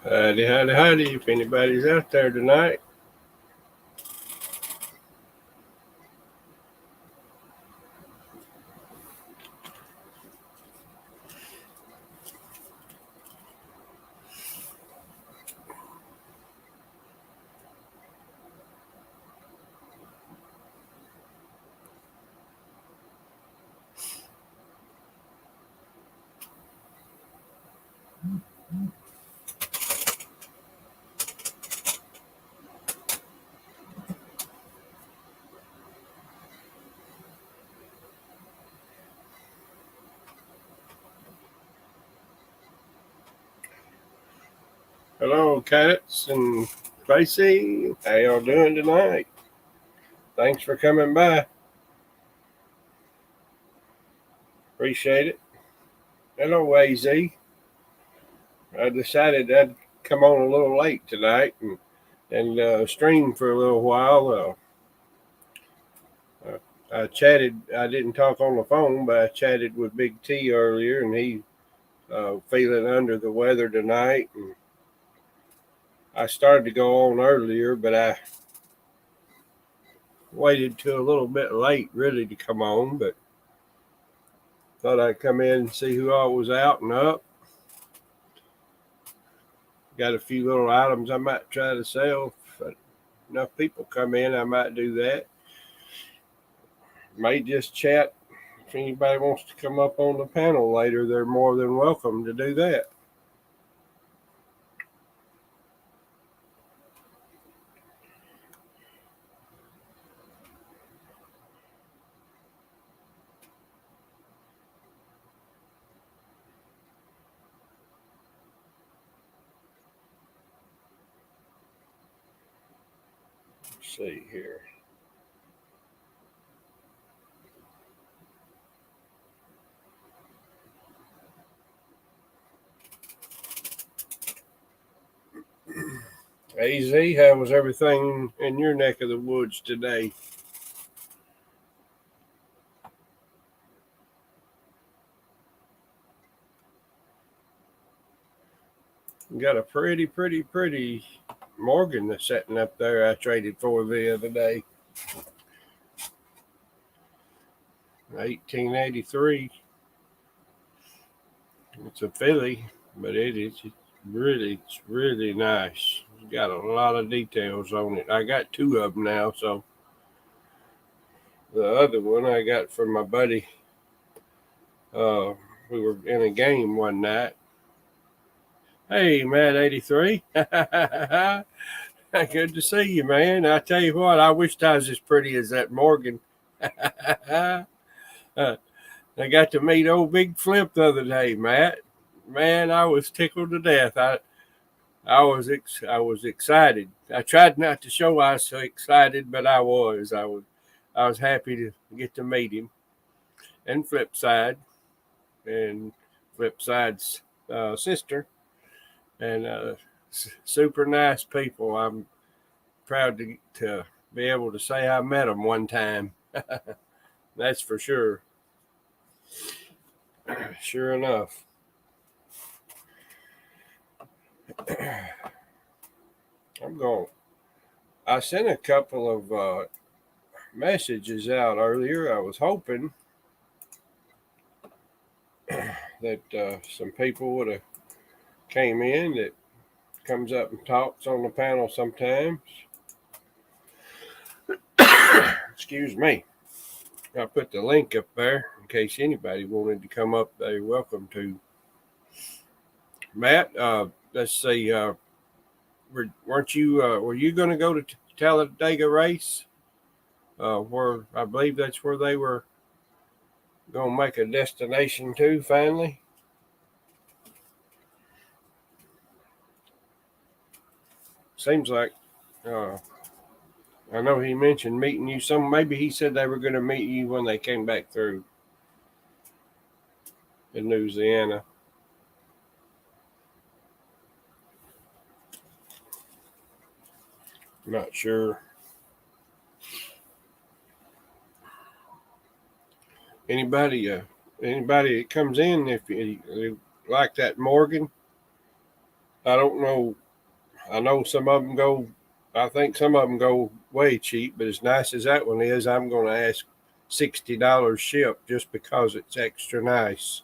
Howdy, howdy, howdy, if anybody's out there tonight. Hello, Cats and Tracy. How y'all doing tonight? Thanks for coming by. Appreciate it. Hello, AZ. I decided I'd come on a little late tonight and stream for a little while. I chatted. I didn't talk on the phone, but I chatted with Big T earlier, and he feeling under the weather tonight. And I started to go on earlier, but I waited till a little bit late really to come on, but thought I'd come in and see who all was out and up. Got a few little items I might try to sell. If enough people come in, I might do that. May just chat. If anybody wants to come up on the panel later, they're more than welcome to do that. Let's see here. AZ, how was everything in your neck of the woods today? We got a pretty Morgan that's sitting up there I traded for the other day. 1883. It's a filly, but it's really nice. It's got a lot of details on it. I got two of them now, so the other one I got from my buddy. We were in a game one night. Hey, Matt 83. Good to see you, man. I tell you what, I wished I was as pretty as that Morgan. I got to meet old Big Flip the other day, Matt. Man, I was tickled to death. I was excited. I tried not to show I was so excited, but I was. I was happy to get to meet him. And Flipside, and Flipside's sister, and super nice people. I'm proud to be able to say I met them one time. That's for sure. Sure enough. I sent a couple of messages out earlier. I was hoping that some people would have came in that comes up and talks on the panel sometimes. Excuse me. I put the link up there in case anybody wanted to come up. They're welcome to. Matt, let's see. Weren't you? Were you going to go to Talladega race? Where I believe that's where they were going to make a destination to finally. Seems like I know he mentioned meeting you. Maybe he said they were going to meet you when they came back through in Louisiana. Not sure. Anybody that comes in, if you like that Morgan, I don't know. I know some of them go. I think some of them go way cheap, but as nice as that one is, I'm going to ask $60 shipped just because it's extra nice.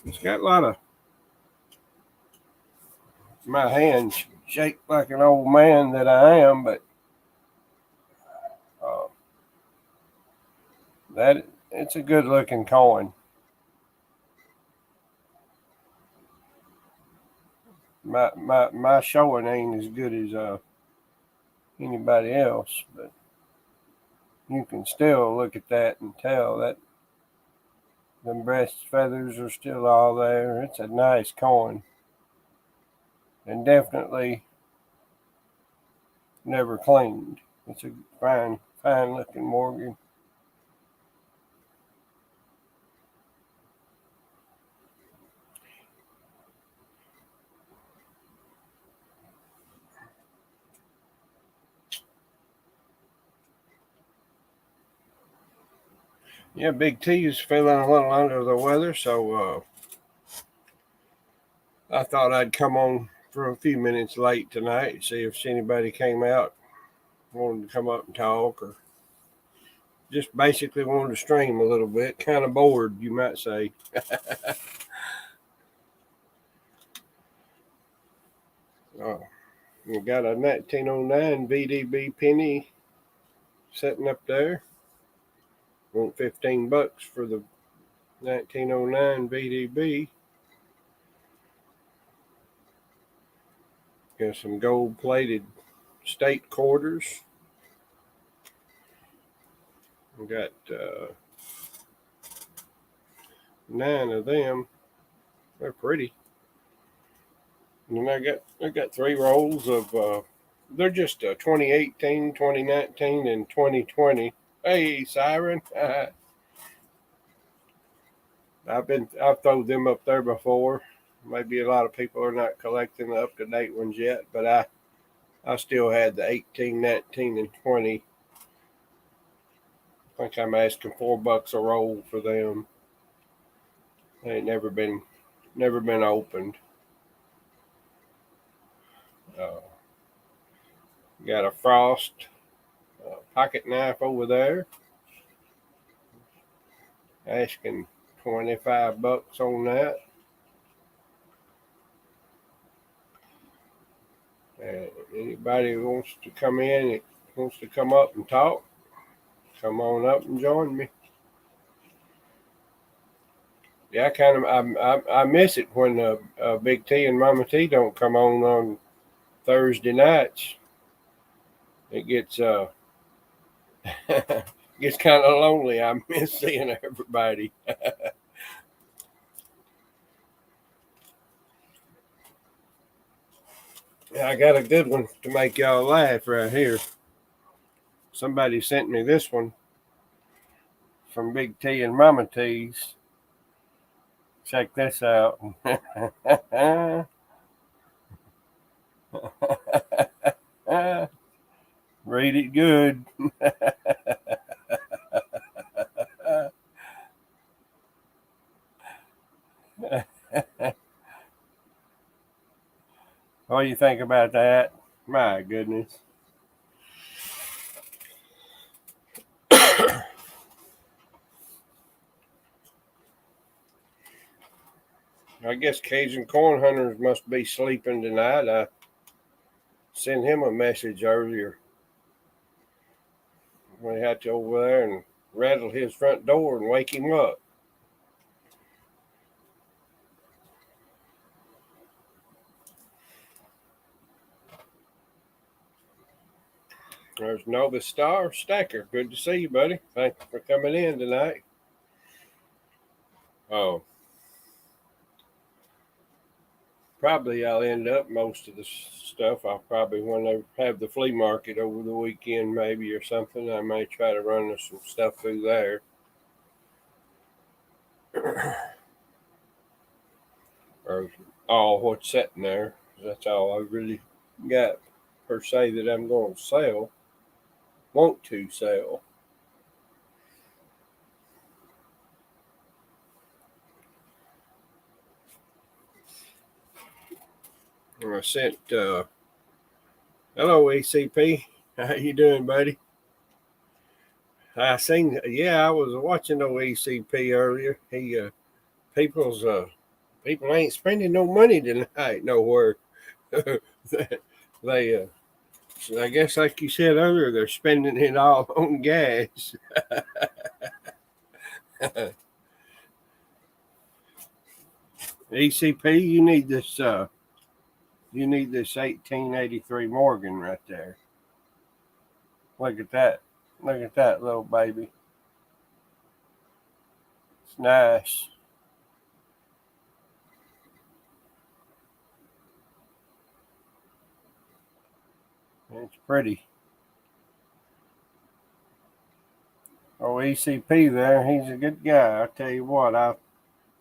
It's got a lot of my hands shaped like an old man that I am, but uh, that it's a good looking coin. My showing ain't as good as anybody else, but you can still look at that and tell that the breast feathers are still all there. It's a nice coin, and definitely never cleaned. It's a fine looking Morgan. Yeah, Big T is feeling a little under the weather, so I thought I'd come on for a few minutes late tonight, see if anybody came out, wanted to come up and talk, or just basically wanted to stream a little bit. Kind of bored, you might say. We got a 1909 VDB penny sitting up there. Want $15 for the 1909 VDB. Got some gold plated state quarters. We got 9 of them. They're pretty. And then I got 3 rolls of they're just 2018, 2019, and 2020. Hey, Siren. I've thrown them up there before. Maybe a lot of people are not collecting the up to date ones yet, but I still had the 18, 19, and 20. I think I'm asking $4 a roll for them. They ain't never been opened. Uh, got a Frost pocket knife over there. Asking $25 on that. Anybody who wants to come in, wants to come up and talk, come on up and join me. Yeah, I miss it when Big T and Mama T don't come on Thursday nights. It gets gets kind of lonely. I miss seeing everybody. I got a good one to make y'all laugh right here. Somebody sent me this one from Big T and Mama T's. Check this out. Read it good. What do you think about that? My goodness. I guess Cajun Corn Hunters must be sleeping tonight. I sent him a message earlier. We had to over there and rattle his front door and wake him up. There's Nova Star Stacker. Good to see you, buddy. Thanks for coming in tonight. Oh, probably I'll end up most of the stuff. I'll probably, when they have the flea market over the weekend, maybe or something, I may try to run some stuff through there. Or all what's sitting there. That's all I really got per se that I'm going to sell. Want to sell. I sent, hello, ECP. How you doing, buddy? I was watching ECP earlier. People ain't spending no money tonight nowhere. they I guess, like you said earlier, they're spending it all on gas. ECP, you need this 1883 Morgan right there. Look at that. Look at that little baby. It's nice. It's pretty. Oh, ECP there, he's a good guy. I tell you what, I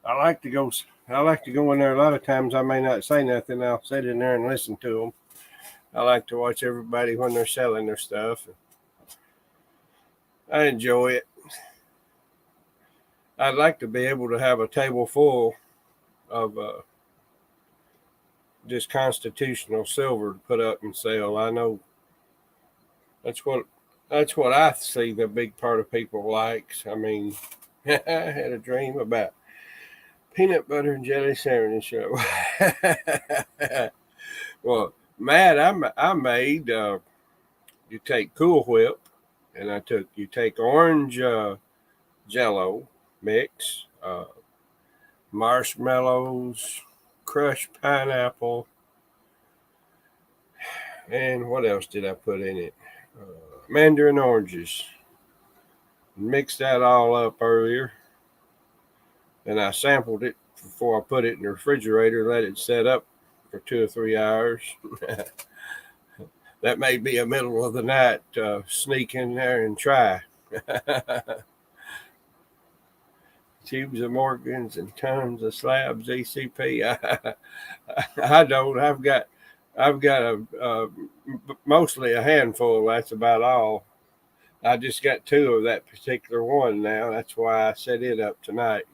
like to go. I like to go in there. A lot of times I may not say nothing. I'll sit in there and listen to them. I like to watch everybody when they're selling their stuff. I enjoy it. I'd like to be able to have a table full of just constitutional silver to put up and sell. I know that's what I see the big part of people likes. I mean, I had a dream about peanut butter and jelly sandwich show. Well, Matt, I made you take Cool Whip, and you take orange Jello mix, marshmallows, crushed pineapple, and what else did I put in it? Mandarin oranges. Mixed that all up earlier, and I sampled it before I put it in the refrigerator. Let it set up for 2 or 3 hours. That may be a middle of the night sneak in there and try. Tubes of Morgans and tons of slabs ECP. I don't. I've got mostly a handful. That's about all. I just got 2 of that particular one now. That's why I set it up tonight.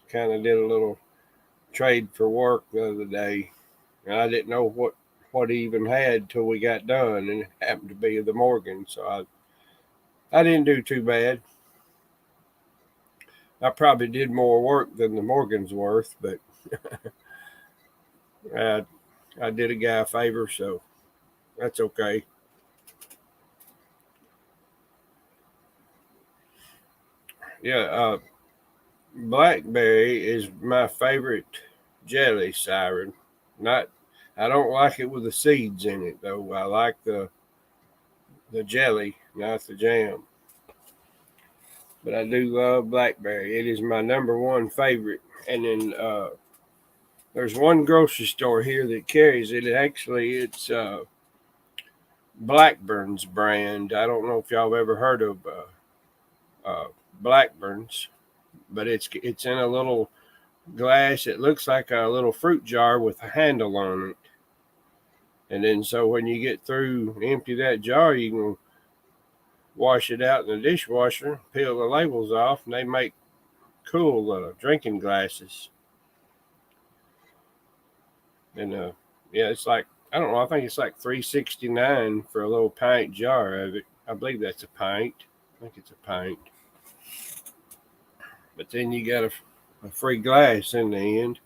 Kind of did a little trade for work the other day, and I didn't know what he even had till we got done, and it happened to be the Morgan. So I didn't do too bad. I probably did more work than the Morgan's worth, but I did a guy a favor, so that's okay. Yeah, blackberry is my favorite jelly siren. I don't like it with the seeds in it though. I like the jelly, not the jam. But I do love blackberry. It is my number one favorite. And then there's one grocery store here that carries it. It's Blackburn's brand. I don't know if y'all have ever heard of Blackburn's, but it's in a little glass. It looks like a little fruit jar with a handle on it. And then so when you get through, empty that jar, you can wash it out in the dishwasher, peel the labels off, and they make cool drinking glasses. And yeah, it's like, I don't know, I think it's like $3.69 for a little pint jar of it. I believe that's a pint. I think it's a pint. But then you got a free glass in the end.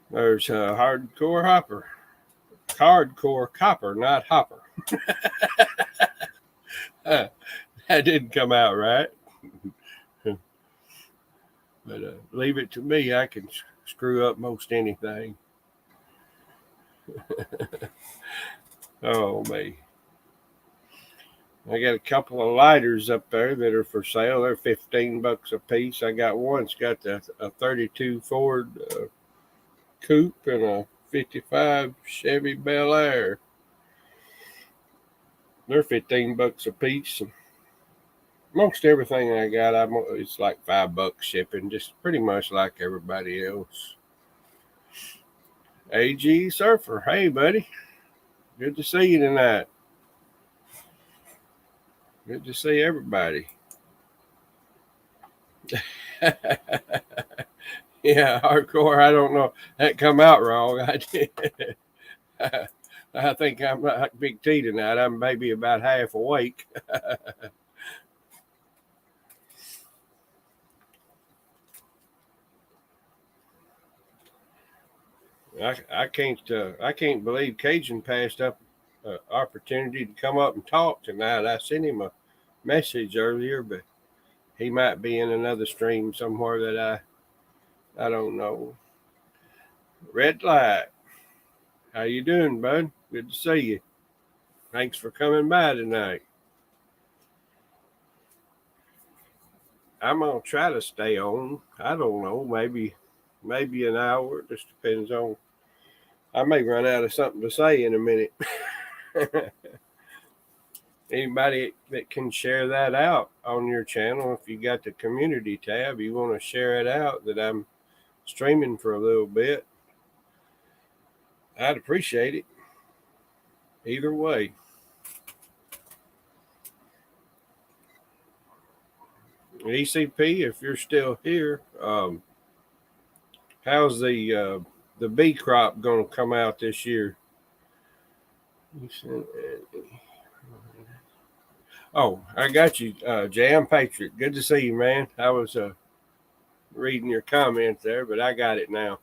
There's a hardcore copper, not hopper. That didn't come out right. But leave it to me. I can screw up most anything. Oh, me. I got a couple of lighters up there that are for sale. They're $15 a piece. I got one. It's got a 32 Ford Coupe and a 55 Chevy Bel Air. They're $15 a piece. Most everything I got, it's like $5 shipping, just pretty much like everybody else. AG Surfer, hey buddy, good to see you tonight. Good to see everybody. Yeah, hardcore. I don't know. That come out wrong. I did. I think I'm like Big T tonight. I'm maybe about half awake. I can't believe Cajun passed up an opportunity to come up and talk tonight. I sent him a message earlier, but he might be in another stream somewhere that I don't know. Red light. How you doing, bud? Good to see you. Thanks for coming by tonight. I'm gonna try to stay on. I don't know, maybe an hour. It just depends on. I may run out of something to say in a minute. Anybody that can share that out on your channel, if you got the community tab, you want to share it out that I'm streaming for a little bit, I'd appreciate it. Either way. ECP, if you're still here, how's the bee crop going to come out this year? Oh, I got you, Jam Patriot. Good to see you, man. I was reading your comment there, but I got it now.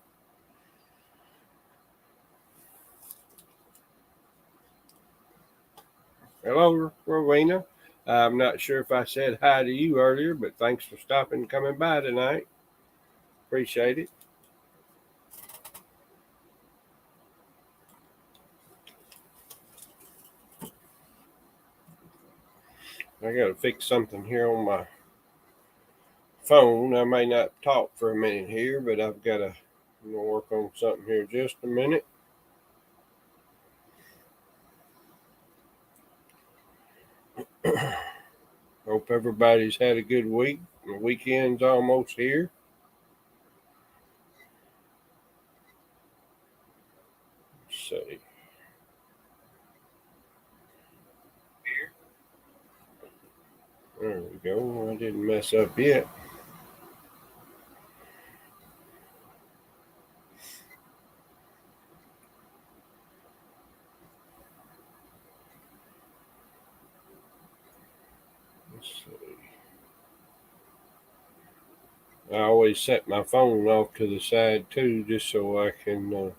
Hello, Rowena. I'm not sure if I said hi to you earlier, but thanks for stopping and coming by tonight. Appreciate it. I got to fix something here on my phone. I may not talk for a minute here, but I've got to work on something here just a minute. Hope everybody's had a good week. The weekend's almost here. Let's see. There we go. I didn't mess up yet. Let's see. I always set my phone off to the side too, just so I can.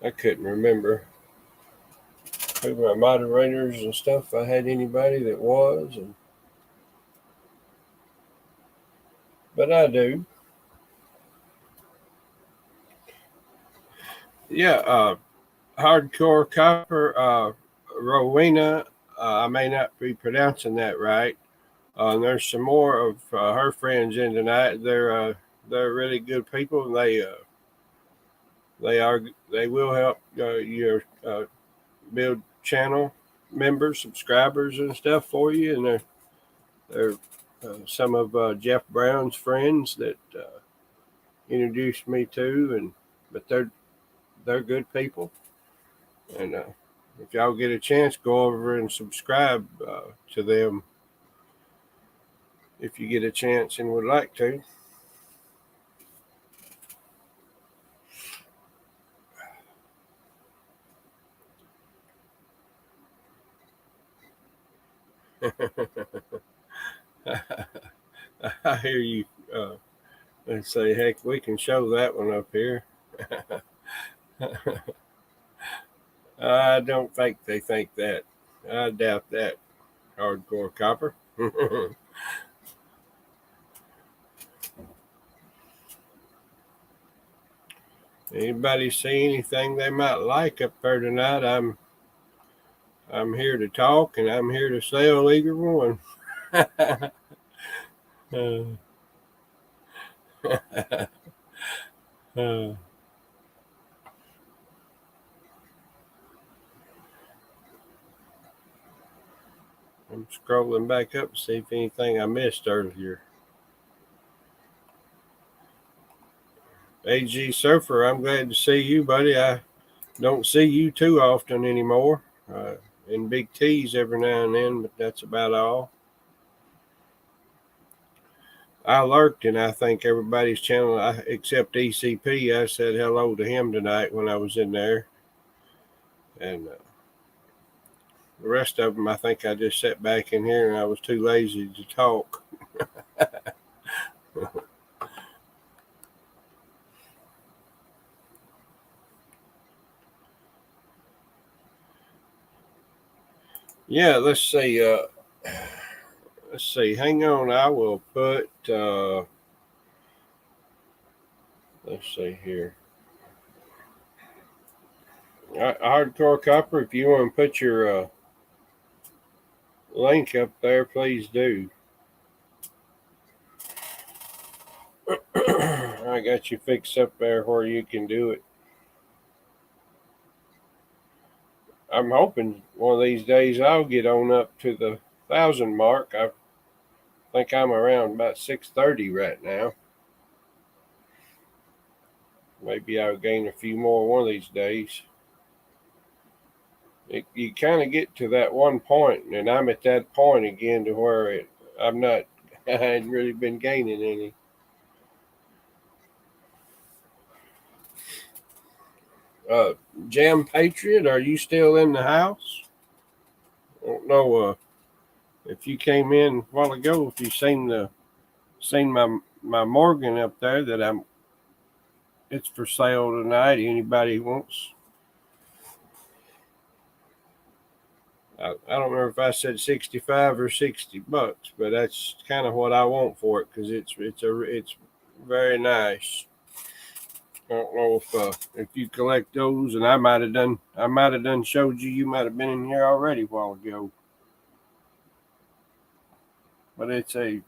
I couldn't remember who my moderators and stuff. If I had anybody that was, but I do. Yeah, hardcore copper, Rowena. I may not be pronouncing that right. There's some more of her friends in tonight. They're really good people. They are they will help your build channel members, subscribers, and stuff for you. And they're some of Jeff Brown's friends that introduced me to, but they're good people. And if y'all get a chance, go over and subscribe to them if you get a chance and would like to. I hear you. And say, heck, we can show that one up here. I don't think they think that. I doubt that. Hardcore copper. Anybody see anything they might like up there tonight? I'm here to talk and I'm here to sell either one. I'm scrolling back up to see if anything I missed earlier. AG Surfer, I'm glad to see you, buddy. I don't see you too often anymore. In Big T's every now and then, but that's about all. I lurked, and I think everybody's channel except ECP. I said hello to him tonight when I was in there, and the rest of them, I think I just sat back in here and I was too lazy to talk. Yeah, let's see. Let's see. Hang on. I will put. Let's see here. Hardcore Copper, if you want to put your link up there, please do. I got you fixed up there where you can do it. I'm hoping one of these days I'll get on up to the 1,000 mark. I think I'm around about 630 right now. Maybe I'll gain a few more one of these days. You kind of get to that one point, and I'm at that point again to where I'm not. I hadn't really been gaining any. Jam Patriot, are you still in the house? I don't know if you came in a while ago. If you seen my Morgan up there that it's for sale tonight. Anybody wants? I don't remember if I said 65 or $60, but that's kind of what I want for it because it's very nice. I don't know if you collect those, and I might have done showed you. You might have been in here already a while ago, but it is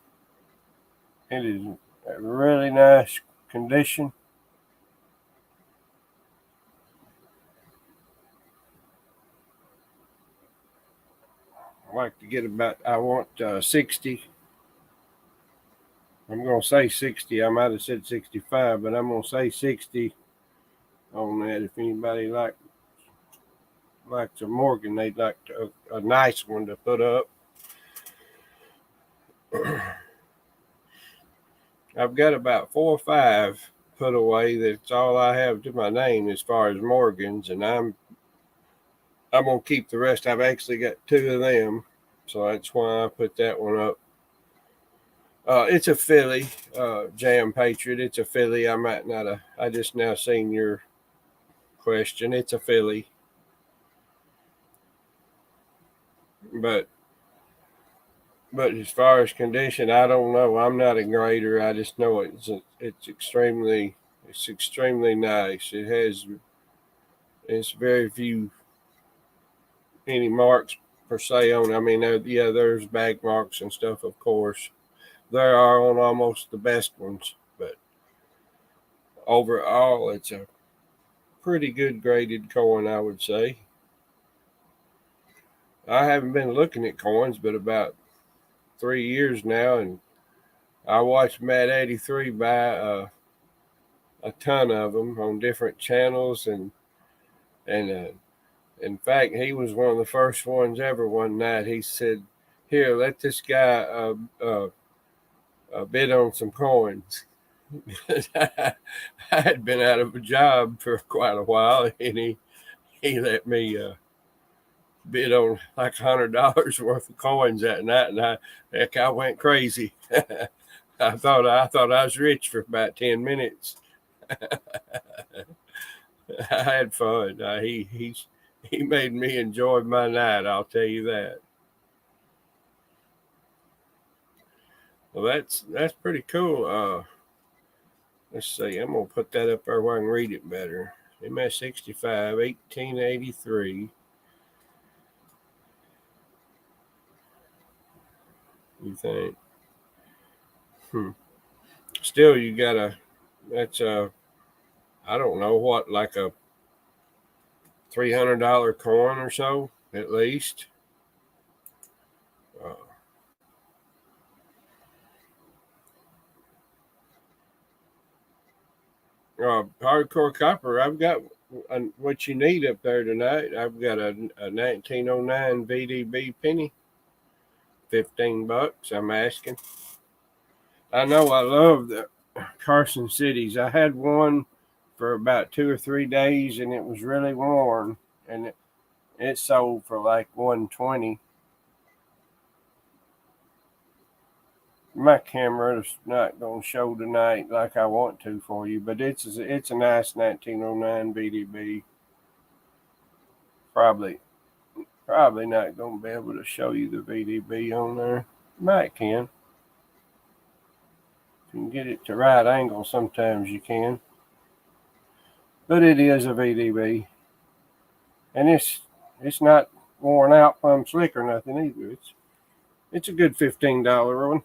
a really nice condition. I like to get I want 60. I'm going to say 60. I might have said 65, but I'm going to say 60 on that. If anybody likes a Morgan, they'd like a nice one to put up. I've got about 4 or 5 put away. That's all I have to my name as far as Morgans, and I'm going to keep the rest. I've actually got 2 of them, so that's why I put that one up. It's a filly, Jam Patriot. It's a filly. I might not have. I just now seen your question. It's a filly, but as far as condition, I don't know. I'm not a grader. I just know it's extremely nice. It's very few any marks per se on. I mean, yeah, there's bag marks and stuff, of course. There are on almost the best ones, but overall, it's a pretty good graded coin, I would say. I haven't been looking at coins, but about 3 years now, and I watched Matt 83 buy a ton of them on different channels, and in fact, he was one of the first ones ever. One night, he said, "Here, let this guy bid on some coins." I had been out of a job for quite a while, and he let me bid on like $100 worth of coins that night, and I went crazy. I thought I was rich for about 10 minutes. I had fun. He made me enjoy my night. I'll tell you that. Well, that's pretty cool. Let's see. I'm gonna put that up there where I can read it better. MS65, 1883. You think? Still, you got that's I don't know what, like a $300 coin or so at least. Uh, Hardcore Copper, I've got what you need up there tonight. I've got a 1909 VDB penny, $15. I'm asking. I know I love the Carson Cities. I had one for about 2 or 3 days, and it was really worn, and it sold for like 120. My camera's not gonna show tonight like I want to for you, but it's a nice 1909 VDB. Probably not gonna be able to show you the VDB on there. Might can. If you can get it to right angle, sometimes you can. But it is a VDB, and it's not worn out, plumb slick or nothing either. It's a good $15 one.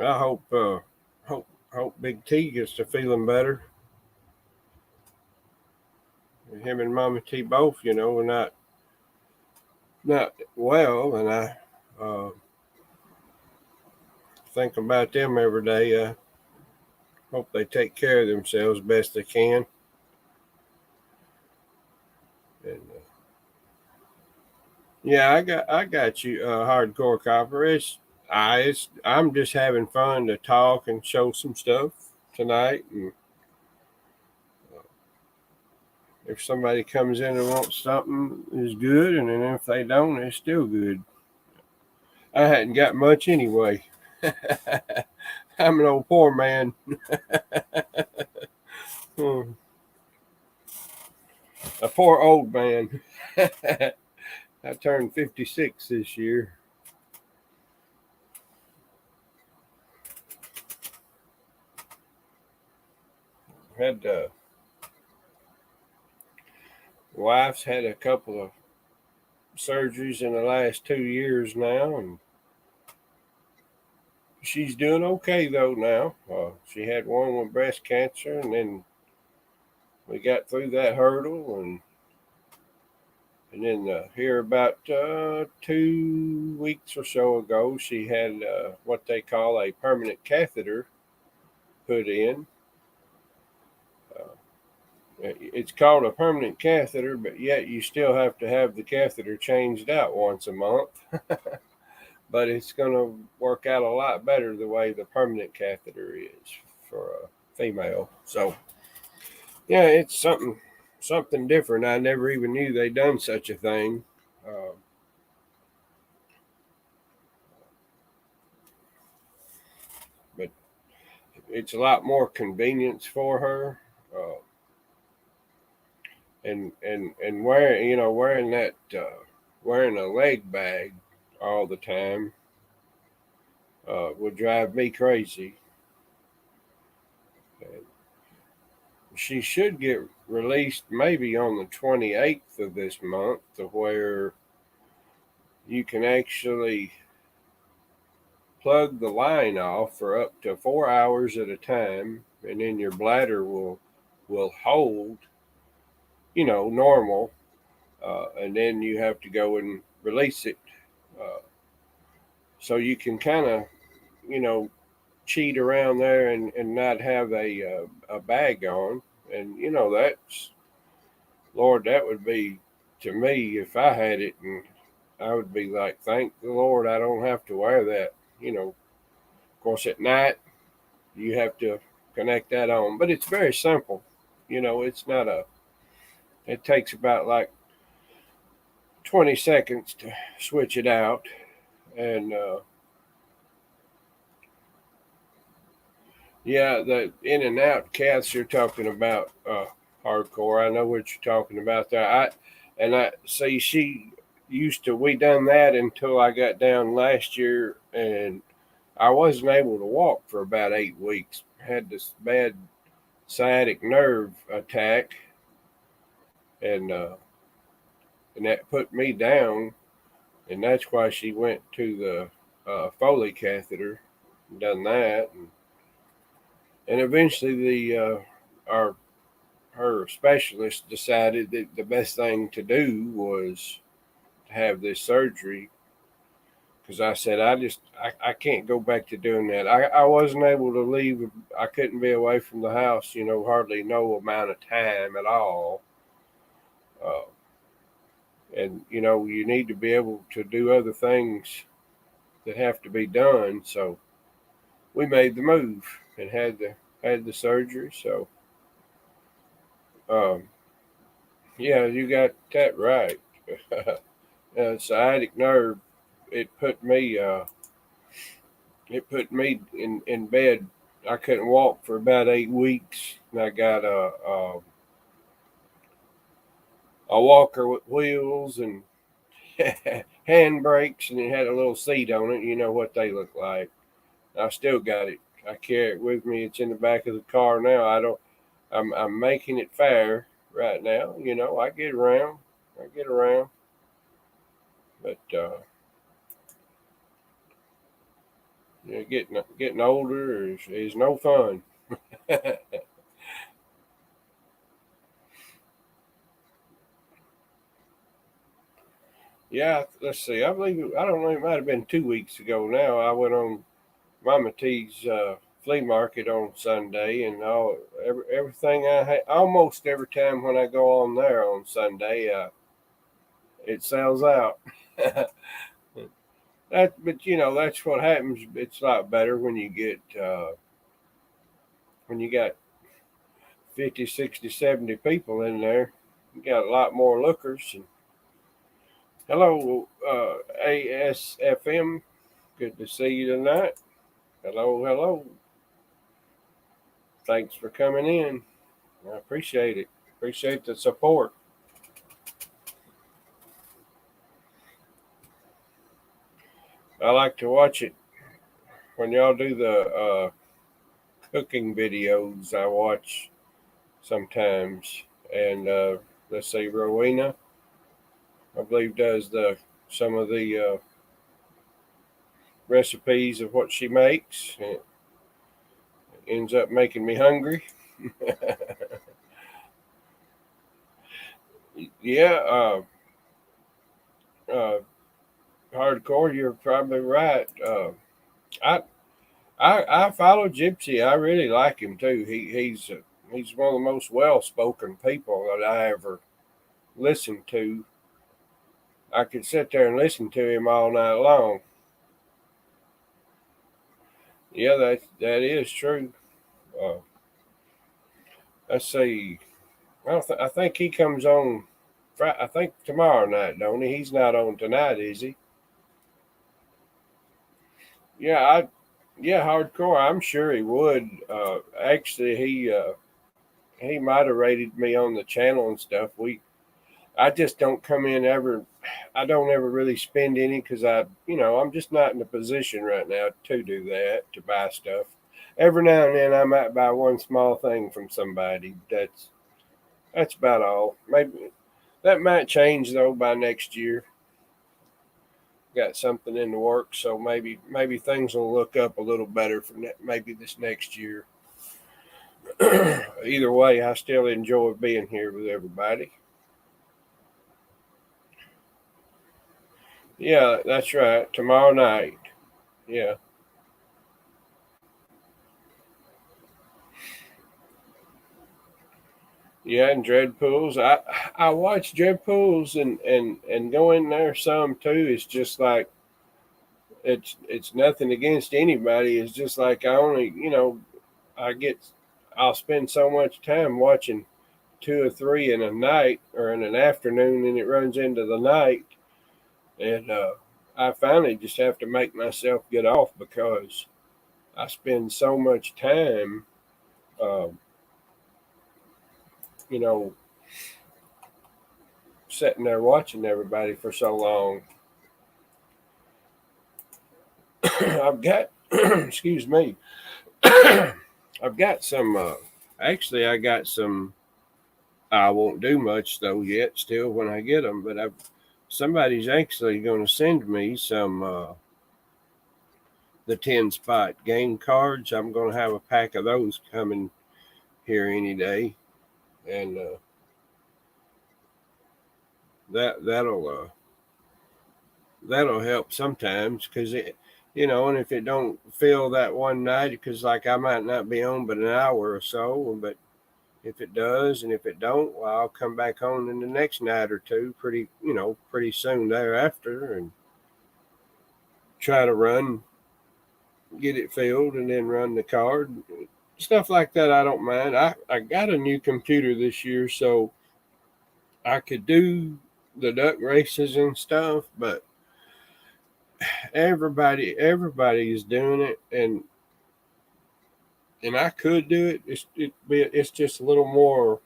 I hope Big T gets to feeling better. Him and Mama T both, are not well, and I think about them every day. I hope they take care of themselves best they can. And yeah, I got you, hardcore copper. I'm just having fun to talk and show some stuff tonight, and if somebody comes in and wants something, is good, and then if they don't, it's still good. I hadn't got much anyway. I'm an old poor man. A poor old man. I turned 56 this year. Had wife's had a couple of surgeries in the last 2 years now, and she's doing okay though now. She had one with breast cancer, and then we got through that hurdle, and then here about 2 weeks or so ago, she had what they call a permanent catheter put in. It's called a permanent catheter, but yet you still have to have the catheter changed out once a month. But it's going to work out a lot better the way the permanent catheter is for a female. So, yeah, it's something different. I never even knew they'd done such a thing. But it's a lot more convenience for her. And wearing that wearing a leg bag all the time would drive me crazy. And she should get released maybe on the 28th of this month, to where you can actually plug the line off for up to 4 hours at a time, and then your bladder will hold, normal, and then you have to go and release it. Uh, so you can kind of, you know, cheat around there and not have a bag on. And, that's, Lord, that would be, to me, if I had it, and I would be like, thank the Lord I don't have to wear that. Of course, at night, you have to connect that on. But it's very simple. It's not it takes about like 20 seconds to switch it out. And yeah, the in and out cats you're talking about, hardcore. I know what you're talking about there. I see she used to. We done that until I got down last year, and I wasn't able to walk for about 8 weeks. Had this bad sciatic nerve attack, and that put me down, and that's why she went to the Foley catheter, and done that, and eventually our her specialist decided that the best thing to do was to have this surgery. because I said I can't go back to doing that. I wasn't able to leave. I couldn't be away from the house, hardly no amount of time at all. Uh, and you need to be able to do other things that have to be done. So we made the move and had the surgery. So um, yeah, you got that right. Sciatic nerve. It put me. It put me in bed. I couldn't walk for about 8 weeks, and I got a walker with wheels and hand brakes, and it had a little seat on it. You know what they look like. I still got it. I carry it with me. It's in the back of the car now. I don't. I'm making it fair right now. I get around. I get around, but getting older is no fun. Yeah, let's see. I believe I don't know. It might have been 2 weeks ago now. I went on Mama T's flea market on Sunday, and everything almost every time when I go on there on Sunday, it sells out. But that's what happens. It's a lot better when you got 50, 60, 70 people in there. You got a lot more lookers. And hello, ASFM. Good to see you tonight. Hello, hello. Thanks for coming in. I appreciate it. Appreciate the support. I like to watch it when y'all do the cooking videos. I watch sometimes, and let's say Rowena, I believe, does the some of the recipes of what she makes. It ends up making me hungry. Yeah, uh, hardcore. You're probably right. I I follow Gypsy. I really like him too. He's one of the most well spoken people that I ever listened to. I could sit there and listen to him all night long. Yeah, that is true. Uh, let's see. I think he comes on. I think tomorrow night, don't he? He's not on tonight, is he? Yeah, yeah, hardcore. I'm sure he would. Actually, he moderated me on the channel and stuff. I just don't come in ever. I don't ever really spend any because I'm just not in a position right now to do that, to buy stuff. Every now and then I might buy one small thing from somebody. That's about all. Maybe that might change though by next year. Got something in the works, so maybe things will look up a little better for maybe this next year. Either way, I still enjoy being here with everybody. Yeah, that's right. Tomorrow night. Yeah. Yeah, and dread pools. I watch dread pools and go in there some too. It's just like it's nothing against anybody. It's just like I get I'll spend so much time watching two or three in a night or in an afternoon, and it runs into the night, and I finally just have to make myself get off because I spend so much time, uh, you know, sitting there watching everybody for so long. I've got, excuse me, I've got some. Actually, I got some. I won't do much though yet. Still, when I get them, but somebody's actually going to send me some the 10 spot game cards. I'm going to have a pack of those coming here any day, and that'll that'll help sometimes because it, and if it don't fill that one night, because like I might not be on but an hour or so, but if it does, and if it don't, well, I'll come back on in the next night or two, pretty soon thereafter, and try to get it filled, and then run the card, stuff like that. I don't mind. I got a new computer this year, so I could do the duck races and stuff, but everybody is doing it, and I could do it. It's just a little more.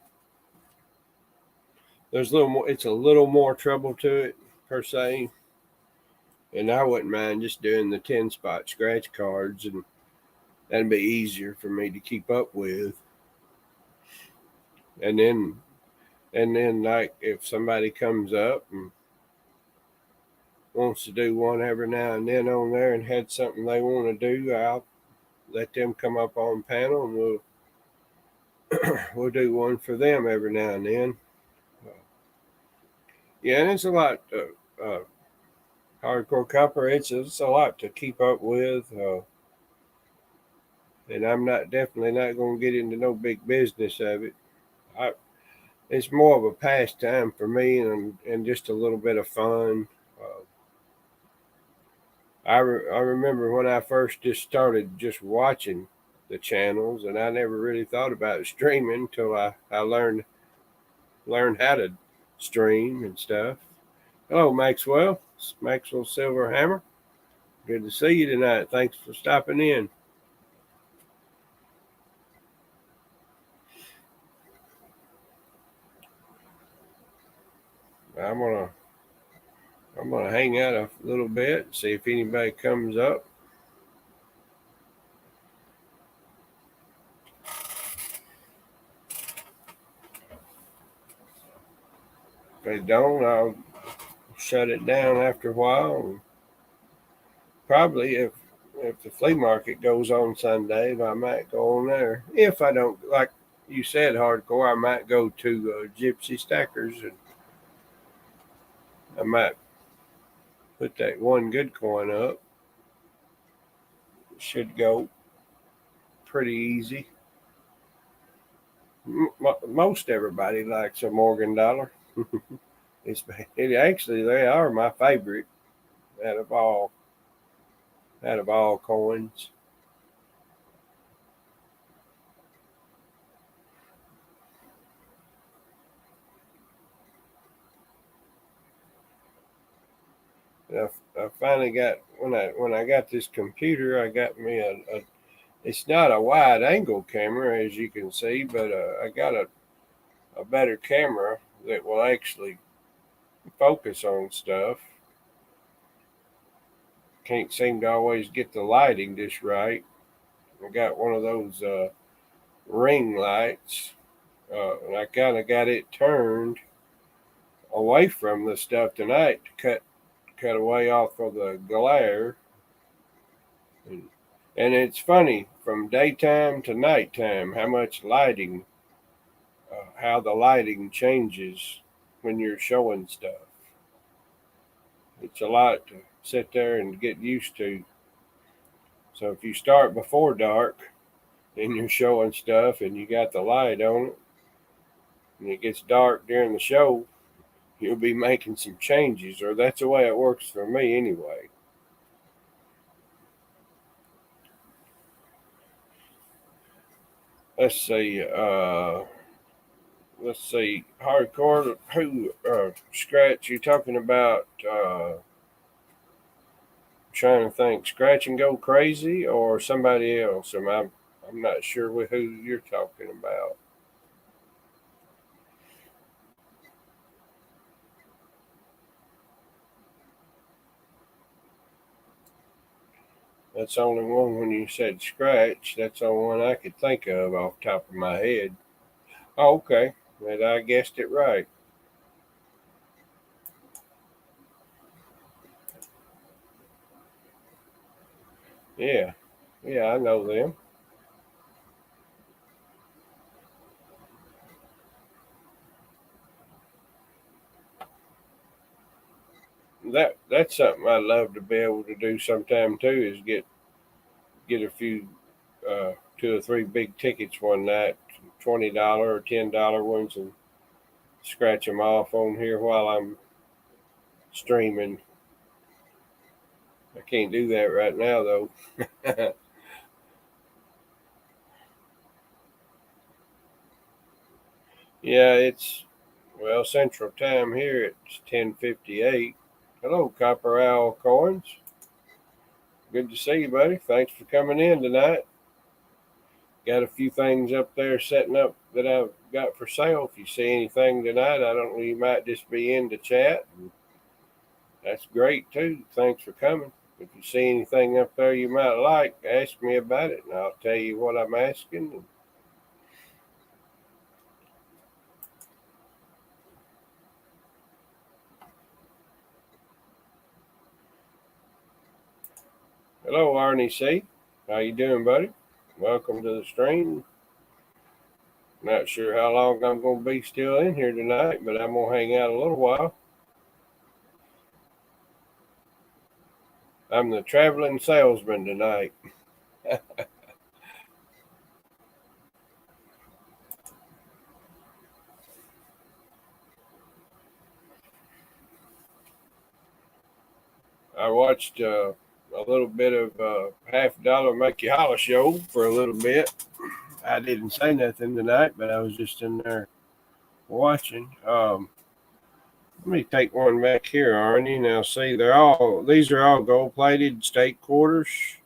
There's a little more. It's a little more trouble to it per se, and I wouldn't mind just doing the 10 spot scratch cards, and that'd be easier for me to keep up with. And then like if somebody comes up and wants to do one every now and then on there and had something they want to do, I'll let them come up on panel, and we'll do one for them every now and then. Yeah, and it's a lot. Hardcore copper. It's a lot to keep up with, and I'm not definitely not going to get into no big business of it. I, it's more of a pastime for me, and just a little bit of fun. I remember when I first just started just watching the channels, and I never really thought about streaming until I learned how to stream and stuff. Hello, Maxwell. It's Maxwell Silverhammer. Good to see you tonight. Thanks for stopping in. I'm gonna I'm gonna hang out a little bit, see if anybody comes up. If they don't, I'll shut it down after a while. And probably if the flea market goes on Sunday, I might go on there. If I don't, like you said, hardcore, I might go to Gypsy Stackers, and I might put that one good coin up. It should go pretty easy. Most everybody likes a Morgan dollar. Actually, they are my favorite out of all coins. I finally got when I got this computer, I got me a it's not a wide angle camera as you can see, but I got a better camera that will actually focus on stuff. Can't seem to always get the lighting just right. I got one of those ring lights, and I kind of got it turned away from the stuff tonight to cut away off of the glare. And it's funny from daytime to nighttime how much lighting, how the lighting changes when you're showing stuff. It's a lot to sit there and get used to. So if you start before dark and you're showing stuff and you got the light on it, and it gets dark during the show, you'll be making some changes, or that's the way it works for me anyway. Let's see. Let's see. Hardcore. Who? Scratch. You talking about? Trying to think. Scratch and go crazy, or somebody else? I'm not sure who you're talking about. That's the only one when you said scratch. That's the only one I could think of off the top of my head. Oh, okay. But I guessed it right. Yeah. Yeah, I know them. that's something I'd love to be able to do sometime too. Is get a few, 2 or 3 big tickets one night, $20 or $10 ones, and scratch them off on here while I'm streaming. I can't do that right now though. Yeah, it's Central Time here. It's 10:58. Hello, Copper Owl Coins. Good to see you, buddy. Thanks for coming in tonight. Got a few things up there setting up that I've got for sale. If you see anything tonight, I don't know, you might just be in to chat. That's great too. Thanks for coming. If you see anything up there you might like, ask me about it, and I'll tell you what I'm asking. Hello, Arnie C. How you doing, buddy? Welcome to the stream. Not sure how long I'm going to be still in here tonight, but I'm going to hang out a little while. I'm the traveling salesman tonight. I watched a little bit of Half Dollar Make You Holler show for a little bit. I didn't say nothing tonight, but I was just in there watching. Let me take one back here, Arnie. Now, see, these are all gold plated steak quarters.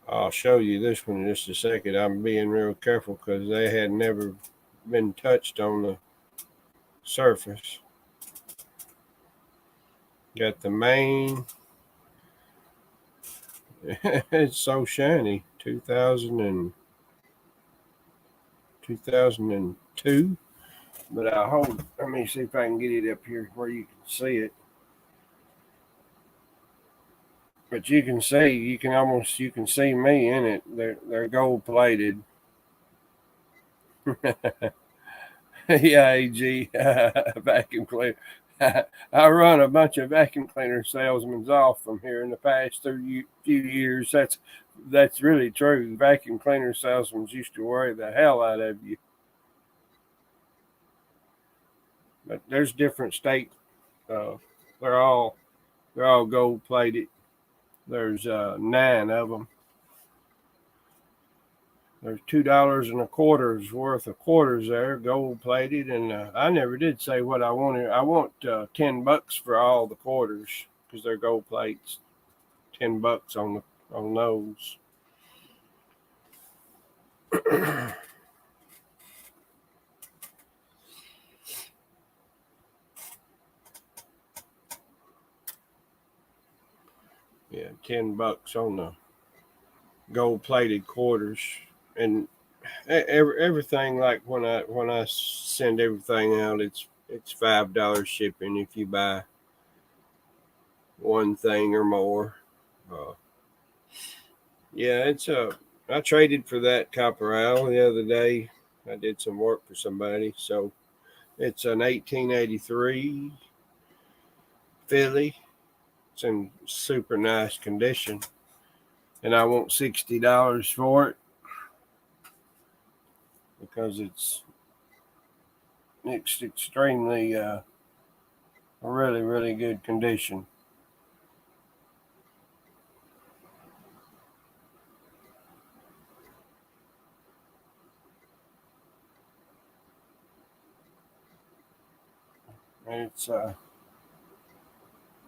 I'll show you this one in just a second. I'm being real careful because they had never been touched on the surface. Got the main. It's so shiny. 2002. But let me see if I can get it up here where you can see it. But you can see me in it. They're gold plated. Yeah, AG vacuum cleaner. I run a bunch of vacuum cleaner salesmen off from here in the past few years. That's really true. Vacuum cleaner salesmen used to worry the hell out of you. But there's different state. They're all gold plated. There's 9 of them. There's $2.25 worth of quarters there, gold plated, and I never did say what I wanted. I want $10 for all the quarters because they're gold plates. $10 on those. Yeah, $10 on the gold plated quarters, and everything, like when I send everything out, it's $5 shipping if you buy one thing or more. Yeah, I traded for that Copper Owl the other day. I did some work for somebody, so it's an 1883 Philly. It's in super nice condition, and I want $60 for it because it's extremely really, really good condition. And it's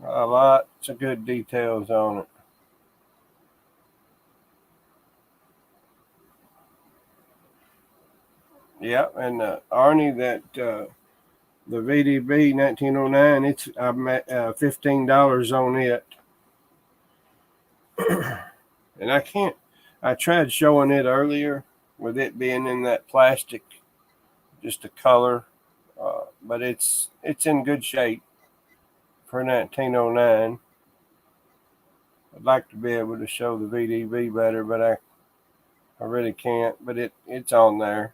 lots of good details on it. Yeah, and Arnie, that the VDB 1909, I'm at $15 on it, and I tried showing it earlier with it being in that plastic, just a color, but it's in good shape for 1909. I'd like to be able to show the VDB better, but I really can't. But it's on there.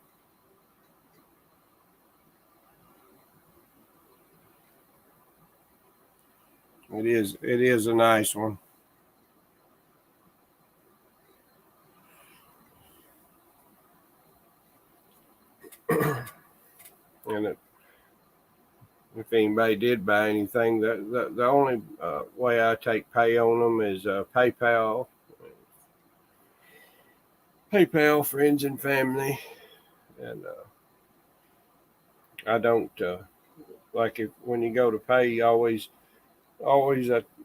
It is a nice one. And if anybody did buy anything, the only way I take pay on them is PayPal. PayPal, friends and family, and I don't like if when you go to pay, you always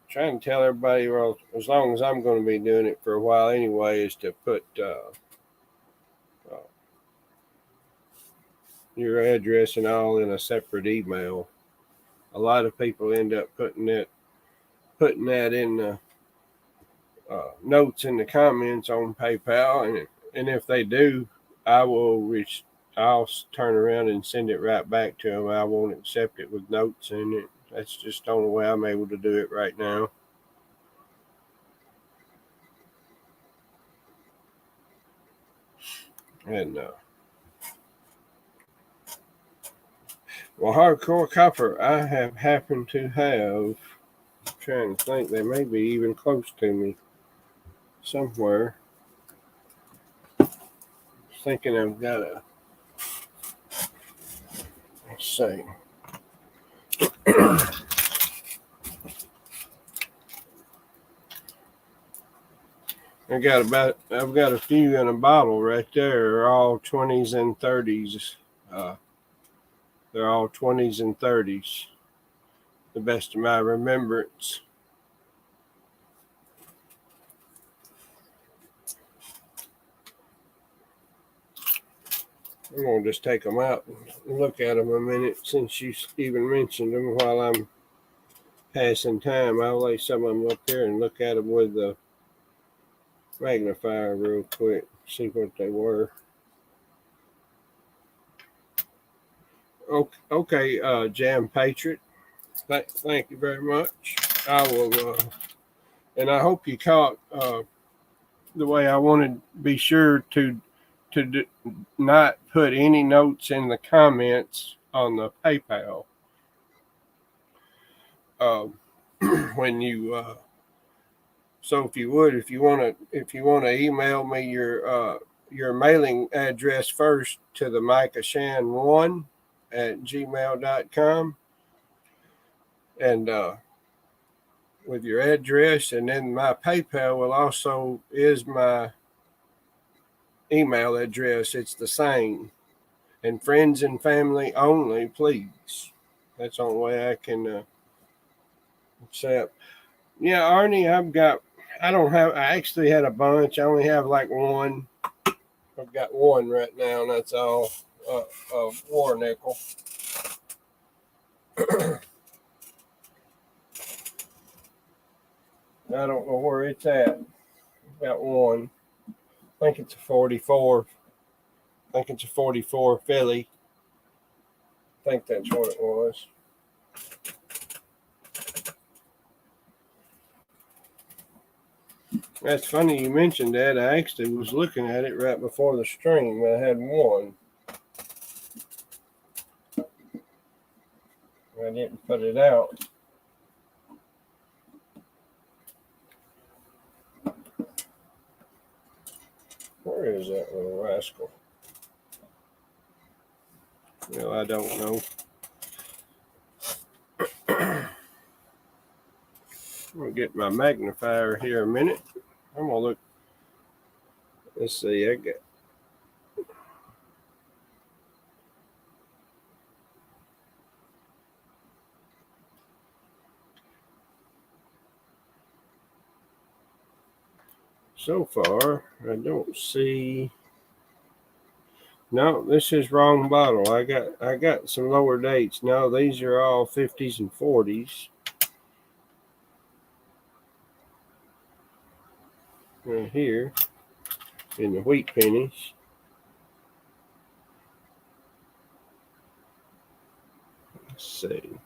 trying to tell everybody, well, as long as I'm going to be doing it for a while anyway, is to put your address and all in a separate email. A lot of people end up putting that in the notes in the comments on PayPal, and if they do, I'll turn around and send it right back to them. I won't accept it with notes in it. That's just the only way I'm able to do it right now. And well, Hardcore Copper, I have happened to have. I'm trying to think, they may be even close to me somewhere. Thinking I've got a. Let's see. I've got a few in a bottle right there. They're all 20s and 30s. They're all 20s and 30s. The best of my remembrance. I'm going to just take them out and look at them a minute since you even mentioned them while I'm passing time. I'll lay some of them up here and look at them with the magnifier real quick, see what they were. Okay, Jam Patriot. Thank you very much. I will, and I hope you caught the way I wanted to be sure to not put any notes in the comments on the PayPal. When you so if you want to email me your mailing address first to the micahshan1@gmail.com, and with your address, and then my PayPal will also is my email address. It's the same, and friends and family only, please. That's the only way I can accept. Yeah, Arnie, I actually had a bunch. I only have like one. I've got one right now, and that's all. War nickel. I don't know where it's at. I've got one. I think it's a 44. I think it's a 44 Philly. I think that's what it was. That's funny you mentioned that. I actually was looking at it right before the stream. I had one. I didn't put it out. Where is that little rascal? Well, I don't know. I'm going to get my magnifier here a minute. I'm going to look. Let's see. I got. So far, I don't see. No, this is wrong bottle. I got some lower dates. No, these are all 50s and 40s. Right here in the wheat pennies. Let's see.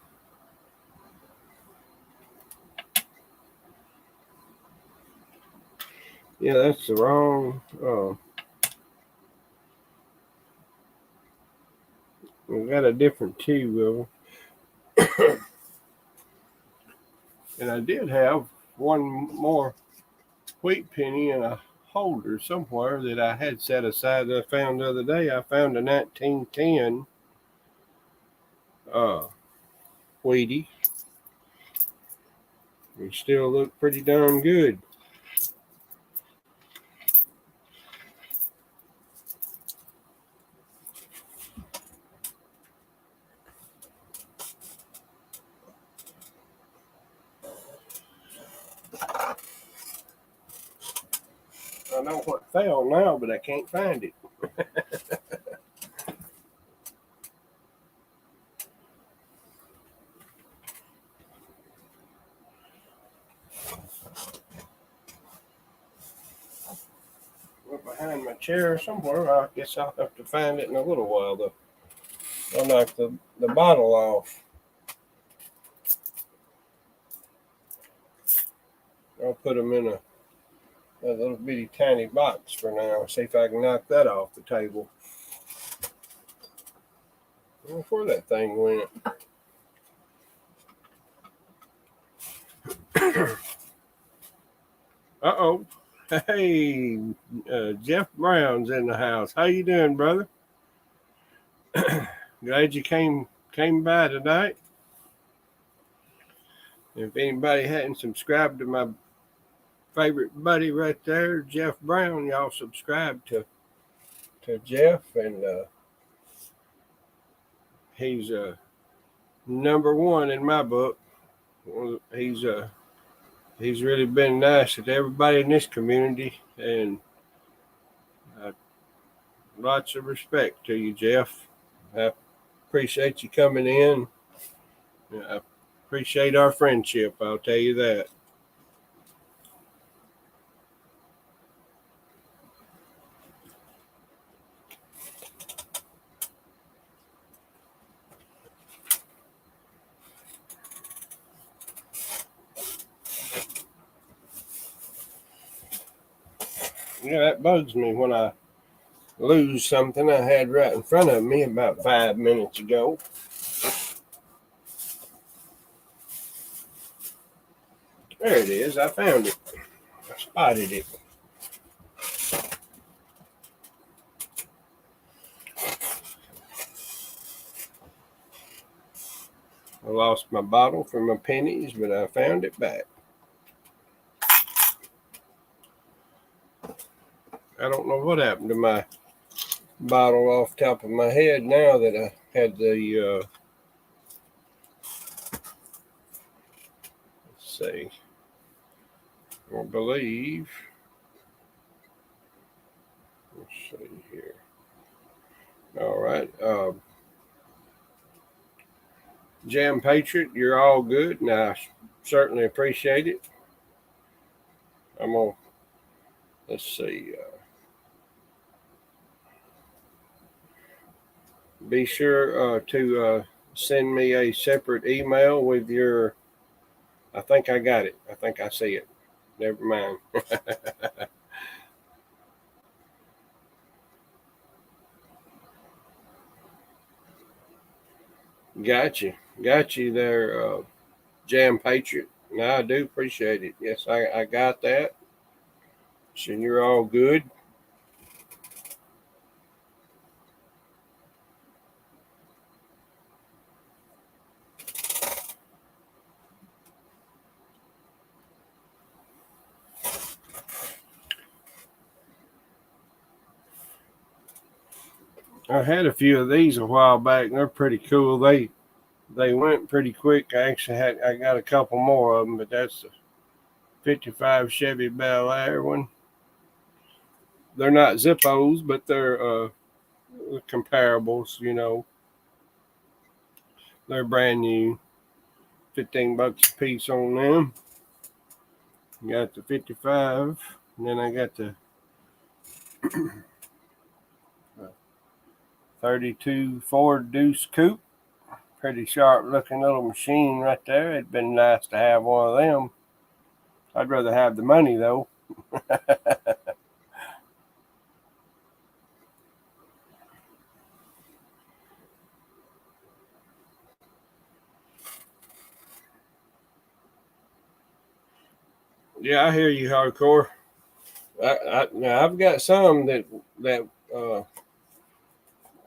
Yeah, that's the wrong. Oh, we got a different two of them. And I did have one more wheat penny in a holder somewhere that I had set aside that I found the other day. I found a 1910 Wheatie. They still look pretty darn good. I know what fell now, but I can't find it. Went behind my chair somewhere. I guess I'll have to find it in a little while, though. I'll knock the bottle off. I'll put them in a little bitty tiny box for now. See if I can knock that off the table. I don't know where that thing went. Uh-oh. Hey, Jeff Brown's in the house. How you doing, brother? Glad you came by tonight. If anybody hadn't subscribed to my favorite buddy right there, Jeff Brown, y'all subscribe to Jeff, and he's number one in my book. He's really been nice to everybody in this community, and lots of respect to you, Jeff. I appreciate you coming in. I appreciate our friendship, I'll tell you that. Yeah, that bugs me when I lose something I had right in front of me about 5 minutes ago. There it is. I found it. I spotted it. I lost my bottle for my pennies, but I found it back. I don't know what happened to my bottle off the top of my head now that I had the, let's see, I believe, let's see here. All right. Jam Patriot, you're all good, and I certainly appreciate it. I'm going to, let's see, be sure to send me a separate email with your, I think I got it. I think I see it. Never mind. Got you there, Jam Patriot. No, I do appreciate it. Yes, I got that. So you're all good. I had a few of these a while back, and they're pretty cool. They went pretty quick. I got a couple more of them, but that's the 55 Chevy Bel Air one. They're not Zippos, but they're comparables, you know. They're brand new. $15 a piece on them. Got the 55, and then I got the 32 Ford Deuce Coupe. Pretty sharp looking little machine right there. It'd been nice to have one of them. I'd rather have the money though. Yeah, I hear you, hardcore. Now I've got some that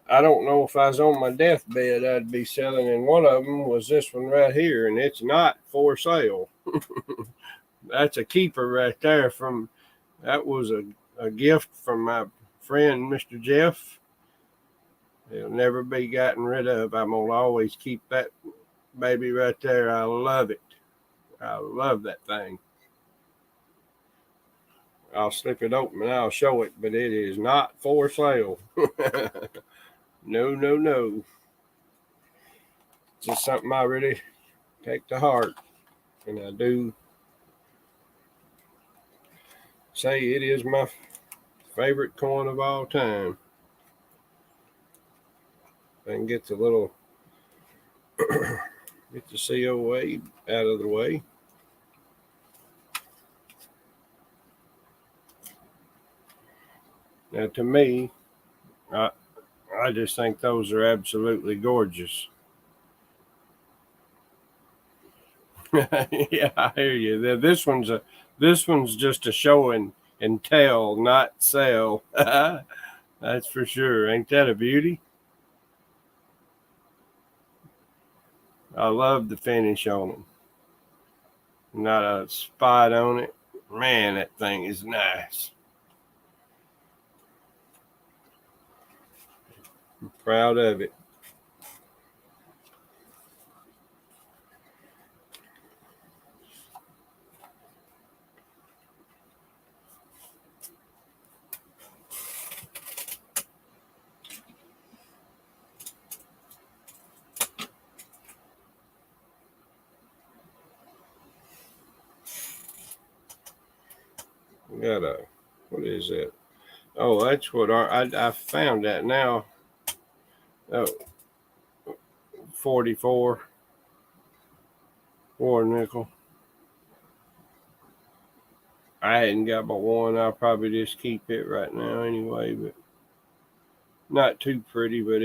I don't know if I was on my deathbed I'd be selling, and one of them was this one right here, and it's not for sale. That's a keeper right there. That was a gift from my friend Mr. Jeff. It'll never be gotten rid of. I'm gonna always keep that baby right there. I love it. I love that thing. I'll slip it open and I'll show it, but it is not for sale. No, no, no. It's just something I really take to heart, and I do say it is my favorite coin of all time. And get the little get the COA out of the way. Now, to me, I just think those are absolutely gorgeous. Yeah, I hear you. This one's just a show and tell, not sell. That's for sure. Ain't that a beauty? I love the finish on them. Not a spot on it. Man, that thing is nice. I'm proud of it. Got what is that? Oh, that's what I found that now. Oh, 44 war nickel. I hadn't got but one. I'll probably just keep it right now anyway, but not too pretty, but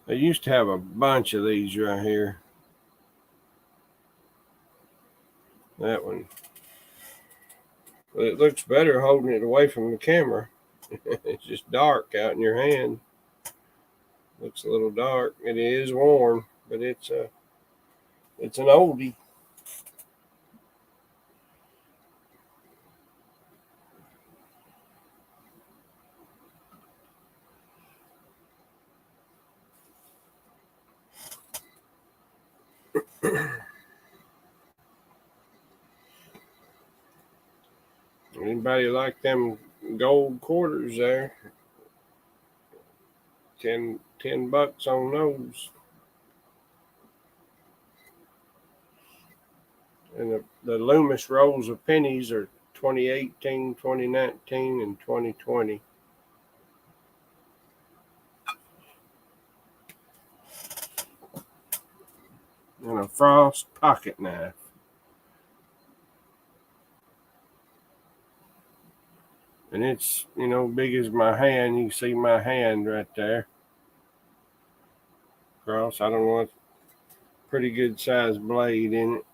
I used to have a bunch of these right here. That one. But it looks better holding it away from the camera. It's just dark out in your hand. Looks a little dark. It is warm, but it's an oldie. Anybody like them gold quarters there? 10 bucks on those. And the Loomis rolls of pennies are 2018, 2019, and 2020. And a Frost pocket knife. And it's, big as my hand. You can see my hand right there. Cross. I don't know, it's pretty good sized blade in it.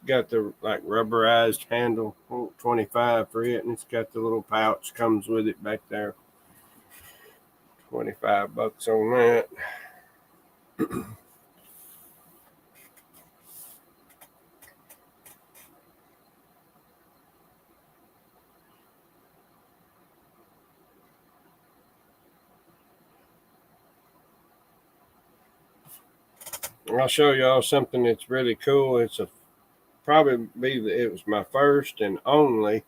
Got the rubberized handle, 25 for it, and it's got the little pouch comes with it back there. 25 bucks on that. I'll show y'all something that's really cool. It's it was my first and only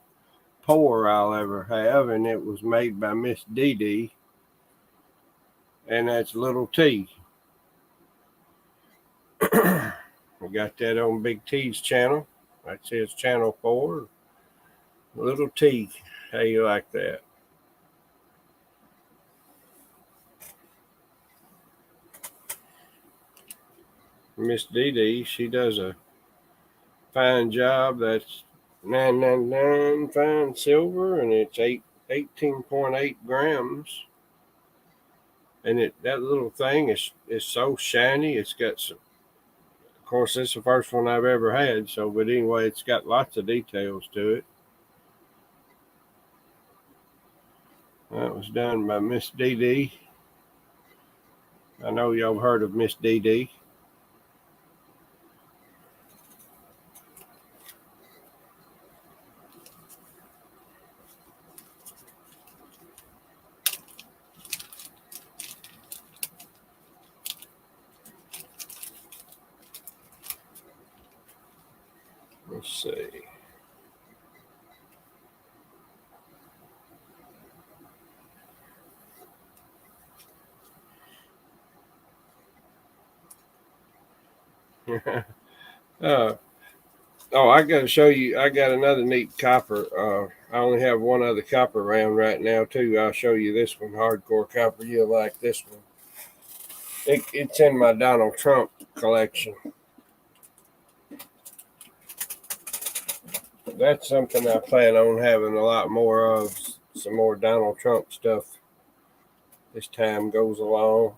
pour I'll ever have, and it was made by Miss Dee Dee, and that's Little T. We got that on Big T's channel. That's his channel 4. Little T. How you like that? Miss Dee Dee, she does a fine job. 999 fine silver, and it's 18.8 grams. And that little thing is so shiny. It's got some. Of course, it's the first one I've ever had. So, but anyway, it's got lots of details to it. That was done by Miss Dee Dee. I know y'all heard of Miss Dee Dee. Let's see. uh, I got to show you. I got another neat copper. I only have one other copper around right now, too. I'll show you this one, hardcore copper. You'll like this one. It's in my Donald Trump collection. That's something I plan on having a lot more of. Some more Donald Trump stuff as time goes along.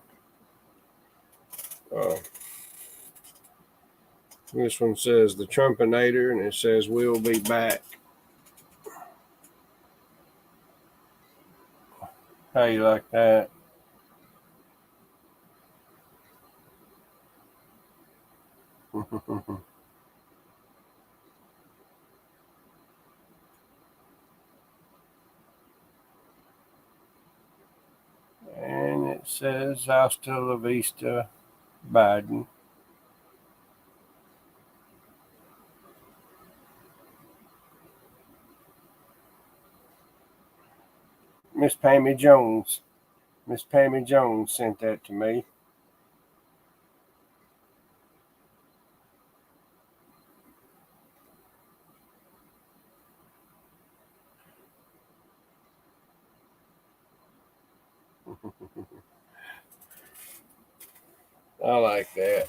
This one says the Trumpinator, and it says we'll be back. How you like that? And it says hasta la vista, Biden. Miss Pammy Jones. Miss Pammy Jones sent that to me. I like that.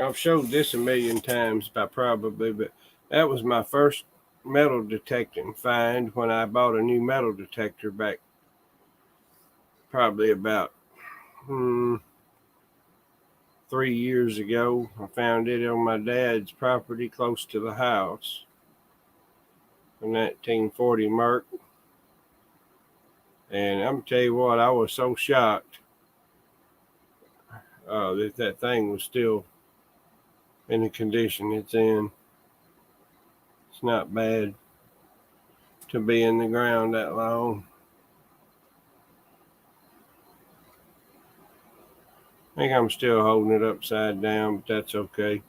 I've showed this a million times, but that was my first metal detecting find when I bought a new metal detector back probably about 3 years ago. I found it on my dad's property close to the house. A 1940 Merc. And I'm tell you what, I was so shocked that thing was still in the condition it's in. It's not bad to be in the ground that long. I think I'm still holding it upside down, but that's okay.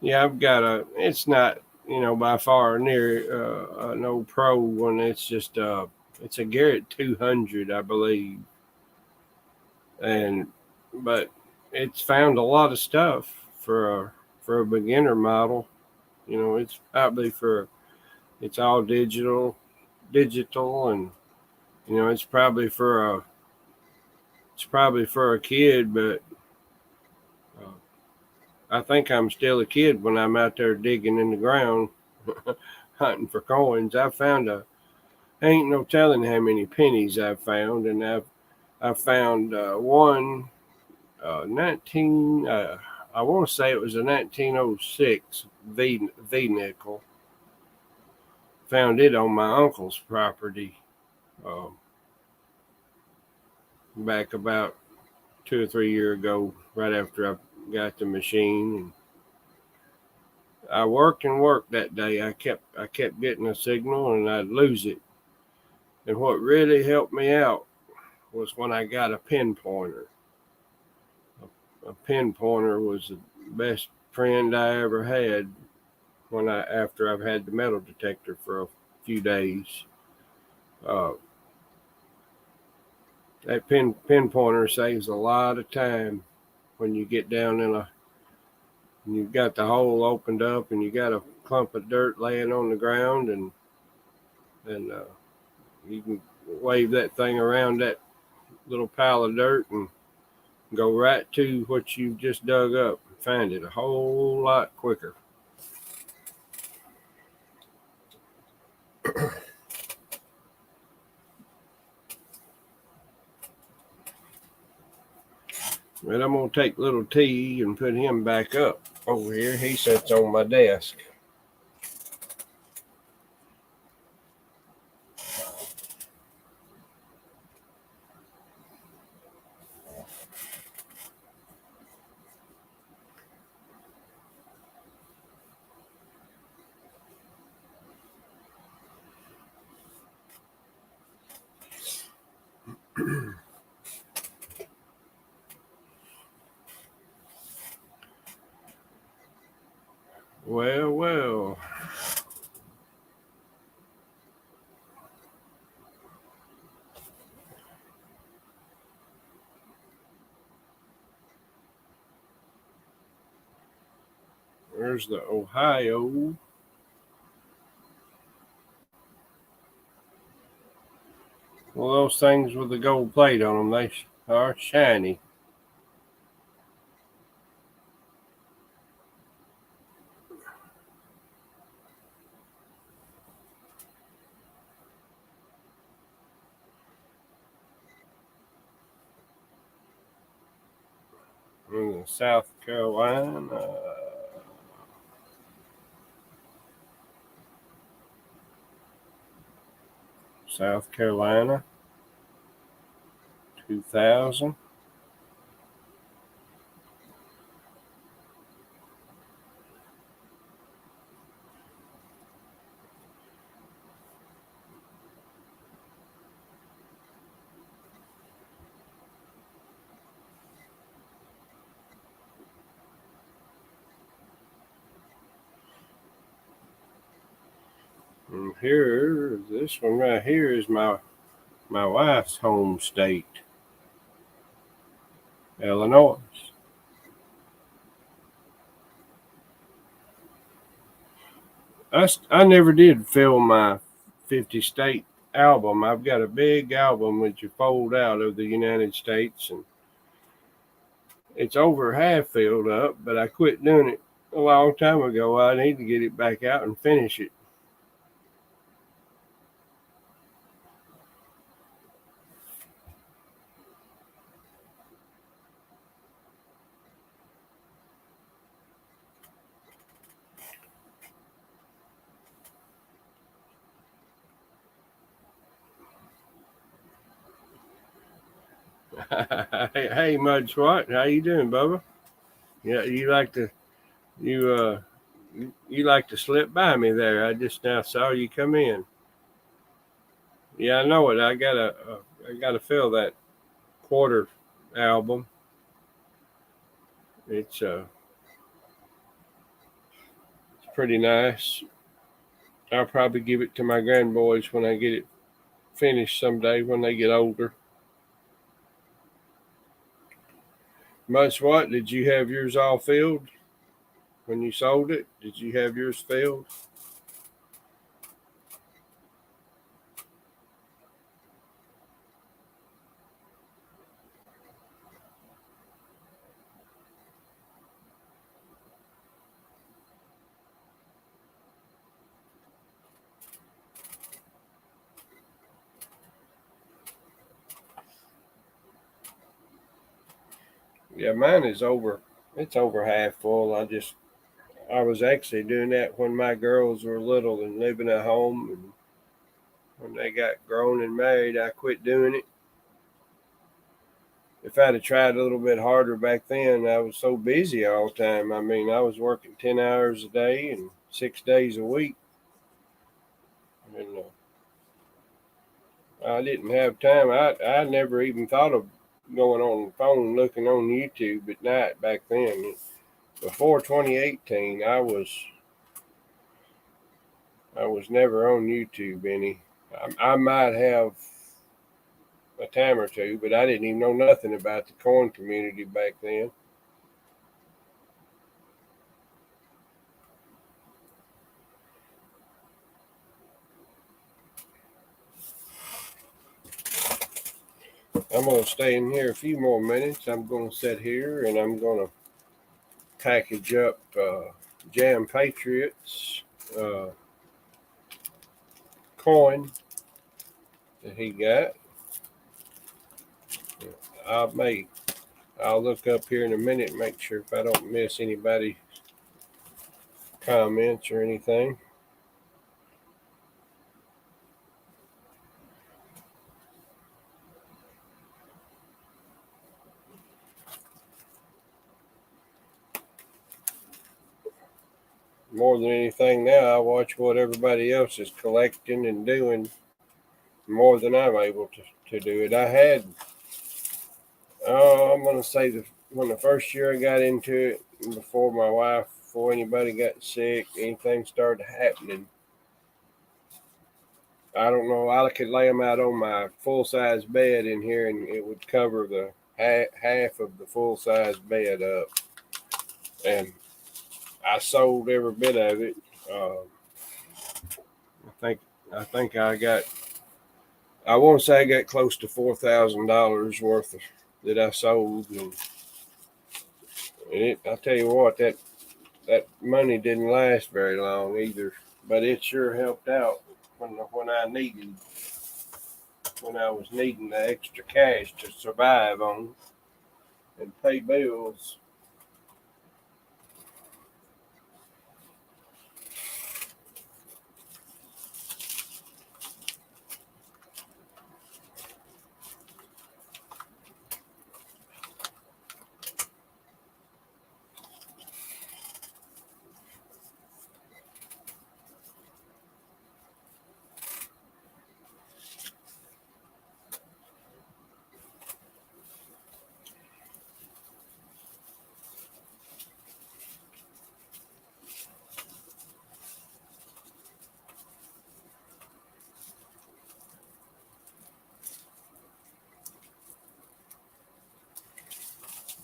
Yeah, I've got it's not, by far near an old pro one. It's just, it's a Garrett 200, I believe. But it's found a lot of stuff for a beginner model. It's probably it's all digital, and, it's probably for a kid, but uh, I think I'm still a kid when I'm out there digging in the ground, hunting for coins. Ain't no telling how many pennies I've found, and I've found one 19. I want to say it was a 1906 V nickel. Found it on my uncle's property uh, back about 2 or 3 years ago, right after I got the machine. And I worked and worked that day. I kept getting a signal and I'd lose it. And what really helped me out was when I got a pinpointer. A pinpointer was the best friend I ever had. after I've had the metal detector for a few days. That pinpointer saves a lot of time when you get down and you've got the hole opened up and you got a clump of dirt laying on the ground, and you can wave that thing around that little pile of dirt and go right to what you've just dug up and find it a whole lot quicker. But I'm going to take little T and put him back up over here. He sits on my desk. Well. There's the Ohio. Well, those things with the gold plate on them, they are shiny. South Carolina. South Carolina. 2000. And here, this one right here is my wife's home state, Illinois. I never did fill my 50 state album. I've got a big album which you fold out of the United States, and it's over half filled up, but I quit doing it a long time ago. I need to get it back out and finish it. Hey, Mud Swat, how you doing, Bubba? Yeah, you like to slip by me there. I just now saw you come in. Yeah, I know it. I gotta fill that quarter album. It's pretty nice. I'll probably give it to my grandboys when I get it finished someday when they get older. Mud Swat, did you have yours all filled when you sold it? Did you have yours filled? Yeah, mine is over. It's over half full. I was actually doing that when my girls were little and living at home, and when they got grown and married, I quit doing it. If I'd have tried a little bit harder back then, I was so busy all the time. I mean, I was working 10 hours a day and 6 days a week. And I didn't have time. I never even thought of going on the phone looking on YouTube at night back then. Before 2018, I was I was never on YouTube any. I might have a time or two, but I didn't even know nothing about the coin community back then. I'm going to stay in here a few more minutes. I'm going to sit here and I'm going to package up Jam Patriots coin that he got. I'll look up here in a minute and make sure if I don't miss anybody's comments or anything. More than anything now, I watch what everybody else is collecting and doing more than I'm able to do it. I had, I'm going to say when the first year I got into it, before my wife, before anybody got sick, anything started happening, I don't know, I could lay them out on my full-size bed in here and it would cover the half of the full-size bed up. And I sold every bit of it. I think I want to say I got close to $4,000 worth that I sold. And I tell you what, that money didn't last very long either, but it sure helped out when I was needing the extra cash to survive on and pay bills.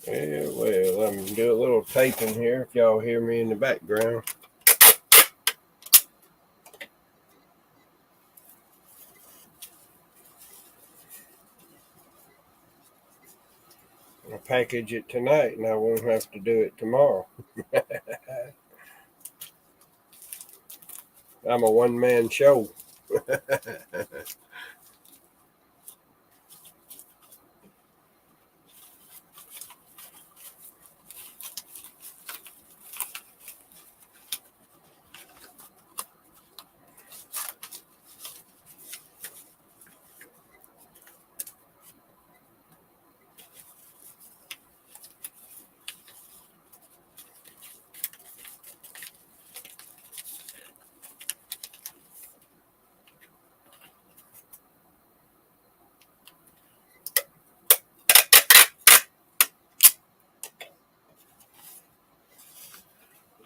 Yeah, well, I'm gonna do a little taping here if y'all hear me in the background. I'll package it tonight and I won't have to do it tomorrow. I'm a one-man show.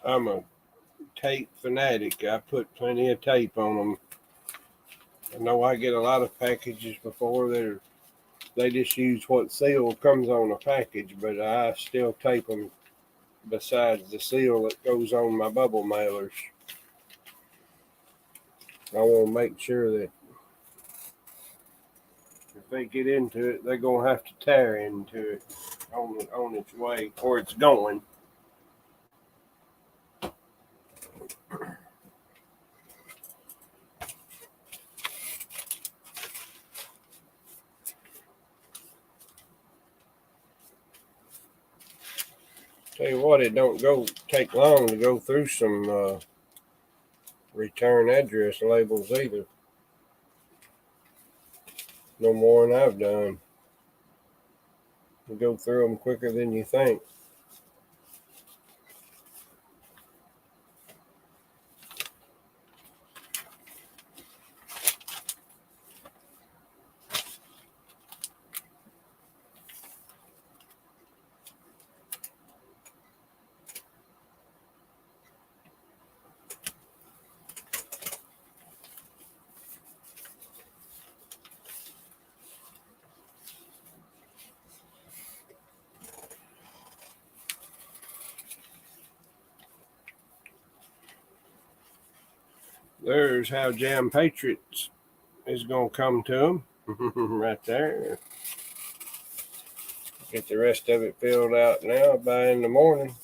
I'm a tape fanatic. I put plenty of tape on them. I know I get a lot of packages before they just use what seal comes on a package, but I still tape them besides the seal that goes on my bubble mailers. I want to make sure that if they get into it, they're going to have to tear into it on its way or it's going. Tell you what, it don't take long to go through some return address labels either. No more than I've done. You go through them quicker than you think. there's how Jam Patriots is going to come to them right there. Get the rest of it filled out now by in the morning.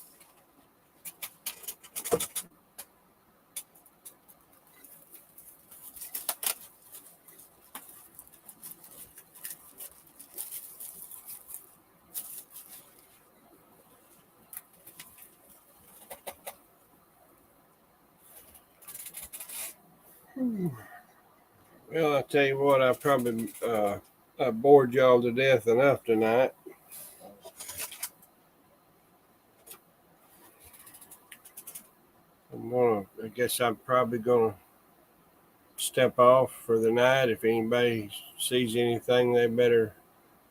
Well, I tell you what, I probably I bored y'all to death enough tonight. I guess I'm probably gonna step off for the night. If anybody sees anything, they better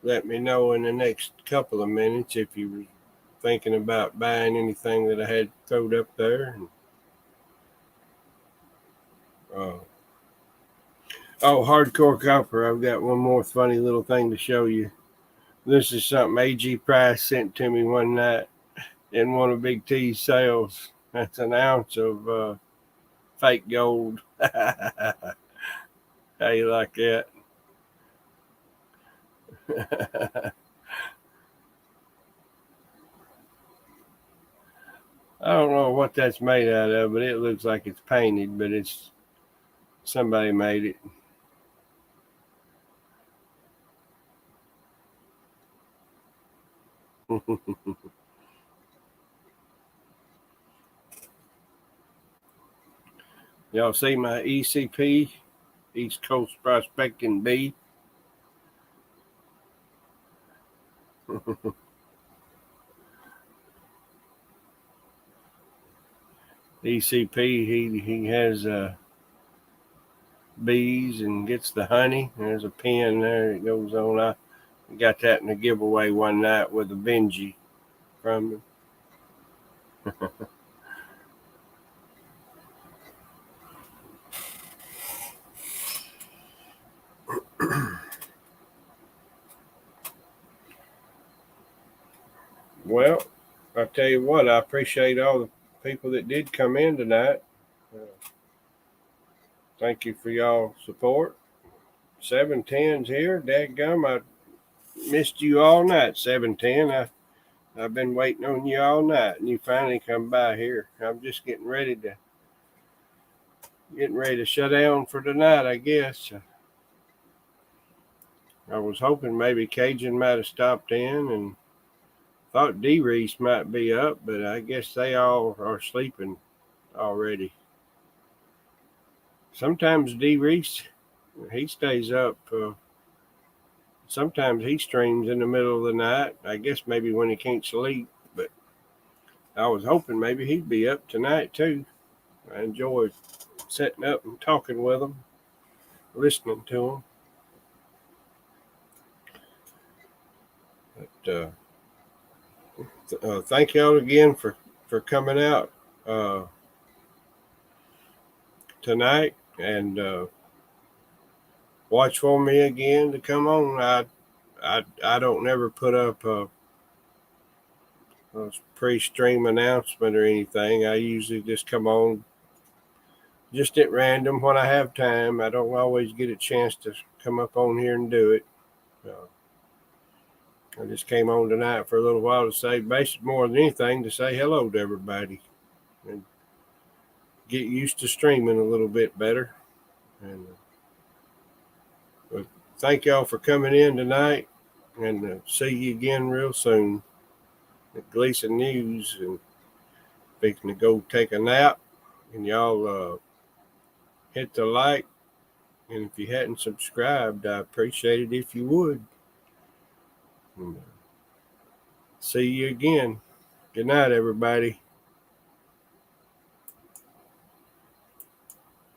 let me know in the next couple of minutes if you were thinking about buying anything that I had thrown up there. Oh, Hardcore Copper, I've got one more funny little thing to show you. This is something A.G. Price sent to me one night in one of Big T's sales. That's an ounce of fake gold. How you like that? I don't know what that's made out of, but it looks like it's painted, but it's somebody made it. Y'all see my ECP, East Coast Prospecting B? ECP, he has bees and gets the honey. There's a pin there that goes on. I got that in a giveaway one night with a Benji from him. Well, I tell you what, I appreciate all the people that did come in tonight. Thank you for y'all support. 710's here. Dadgum, I missed you all night, 710. I've been waiting on you all night, and you finally come by here. I'm just getting ready to shut down for tonight, I guess. I was hoping maybe Cajun might have stopped in, and thought D. Reese might be up, but I guess they all are sleeping already. Sometimes D. Reese, he stays up. Sometimes he streams in the middle of the night. I guess maybe when he can't sleep, but I was hoping maybe he'd be up tonight too. I enjoyed sitting up and talking with him, listening to him. But thank y'all again for coming out tonight, and watch for me again to come on. I don't never put up a pre-stream announcement or anything. I usually just come on just at random when I have time. I don't always get a chance to come up on here and do it. I just came on tonight for a little while to say, basically more than anything, to say hello to everybody and get used to streaming a little bit better. And thank y'all for coming in tonight, and see you again real soon at Gleason News. And fixing to go take a nap, and y'all hit the like, and if you hadn't subscribed, I appreciate it if you would. And see you again. Good night, everybody.